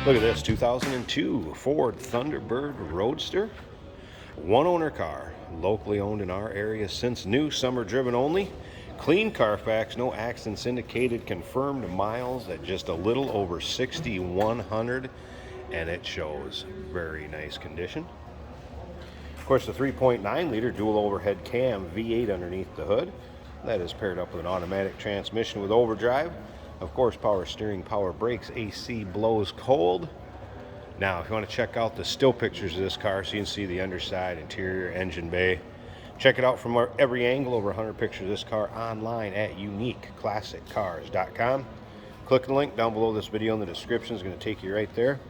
Look at this 2002 Ford Thunderbird Roadster. One owner car, locally owned in our area since new, summer driven only. Clean Carfax, no accidents indicated, confirmed miles at just a little over 6,100, and it shows very nice condition. Of course, the 3.9 liter dual overhead cam V8 underneath the hood. That is paired up with an automatic transmission with overdrive. Of course, power steering, power brakes, AC blows cold. Now, if you want to check out the still pictures of this car so you can see the underside, interior, engine bay, check it out from every angle. Over 100 pictures of this car online at uniqueclassiccars.com. Click the link down below this video in the description. It's going to take you right there.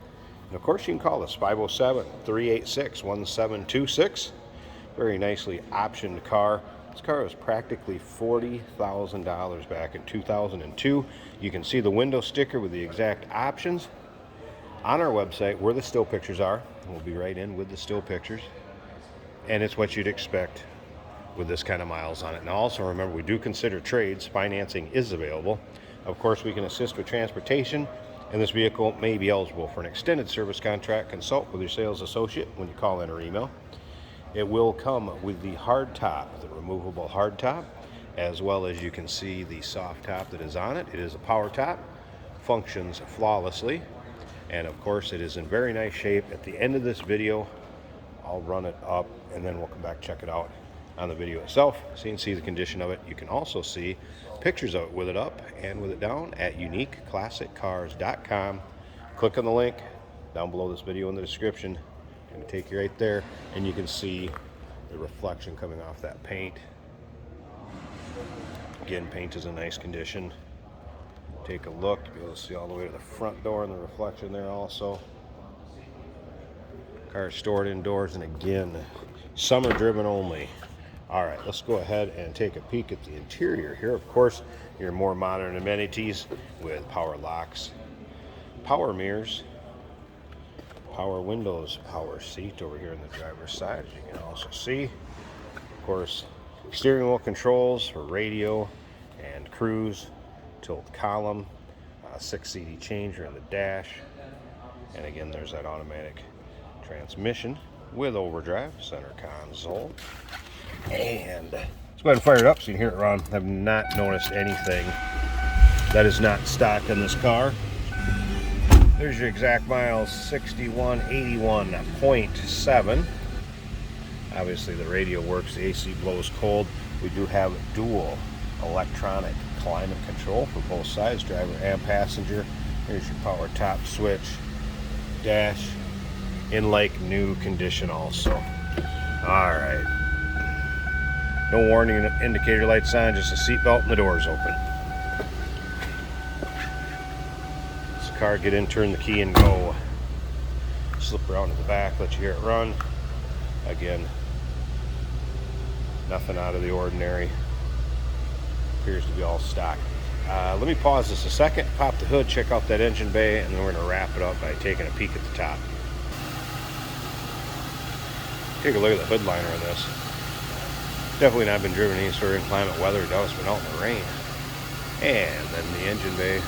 And of course, you can call us 507-386-1726. Very nicely optioned car. This car was practically $40,000 back in 2002. You can see the window sticker with the exact options on our website where the still pictures are. We'll be right in with the still pictures. And it's what you'd expect with this kind of miles on it. Now also remember, we do consider trades. Financing is available. Of course, we can assist with transportation, and this vehicle may be eligible for an extended service contract. Consult with your sales associate when you call in or email. It will come with the hard top, the removable hard top, as well as you can see the soft top that is on it. It is a power top, functions flawlessly, and of course it is in very nice shape. At the end of this video, I'll run it up and then we'll come back check it out on the video itself so you can see the condition of it. You can also see pictures of it with it up and with it down at uniqueclassiccars.com. Click on the link down below this video in the description. Going to take you right there, and you can see the reflection coming off that paint. Again, paint is in nice condition. Take a look, you'll be able to see all the way to the front door and the reflection there also. Car is stored indoors, and again, summer driven only. All right, let's go ahead and take a peek at the interior here. Of course, your more modern amenities with power locks, power mirrors, power windows, power seat over here on the driver's side. You can also see, of course, steering wheel controls for radio and cruise, tilt column, 6 CD changer in the dash, and again, there's that automatic transmission with overdrive, center console. And let's go ahead and fire it up so you can hear it run. I've not noticed anything that is not stock in this car. There's your exact miles, 6181.7. Obviously the radio works, the AC blows cold. We do have dual electronic climate control for both sides, driver and passenger. Here's your power top switch, dash in like new condition also. All right. No warning indicator lights on, just a seatbelt and the doors open. Car, get in, turn the key and go. Slip around to the back, let you hear it run. Again, nothing out of the ordinary. Appears to be all stock. Let me pause this a second, pop the hood, check out that engine bay, and then we're going to wrap it up by taking a peek at the top. Take a look at the hood liner on this. Definitely not been driven any sort of inclement weather. It's been out in the rain. And then the engine bay,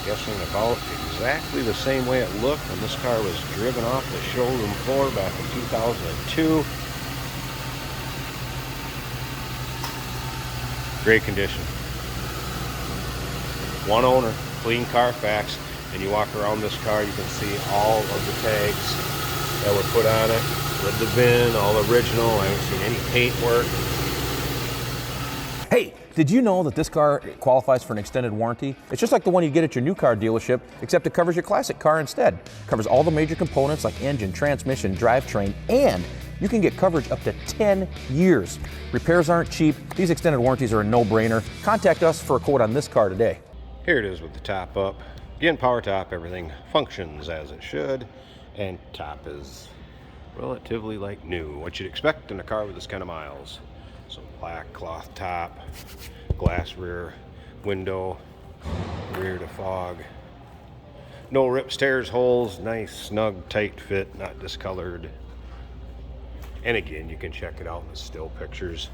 guessing about exactly the same way it looked when this car was driven off the showroom floor back in 2002. Great condition. One owner, clean Carfax, and you walk around this car, you can see all of the tags that were put on it with the VIN, all original. I haven't seen any paint work. Hey, did you know that this car qualifies for an extended warranty? It's just like the one you get at your new car dealership, except it covers your classic car instead. It covers all the major components like engine, transmission, drivetrain, and you can get coverage up to 10 years. Repairs aren't cheap. These extended warranties are a no-brainer. Contact us for a quote on this car today. Here it is with the top up. Again, power top, everything functions as it should, and top is relatively like new, what you'd expect in a car with this kind of miles. So black cloth top, glass rear window, rear defog, no rips, tears, holes, nice, snug, tight fit, not discolored. And again, you can check it out in the still pictures.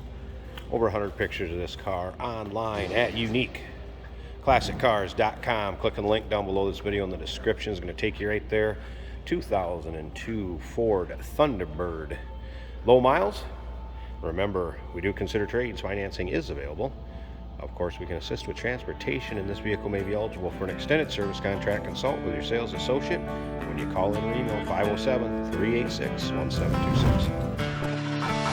Over 100 pictures of this car online at Unique ClassicCars.com. Click on the link down below this video in the description. It's going to take you right there. 2002 Ford Thunderbird. Low miles. Remember, we do consider trades. Financing is available. Of course, we can assist with transportation, and this vehicle may be eligible for an extended service contract. Consult with your sales associate when you call in or email 507-386-1726.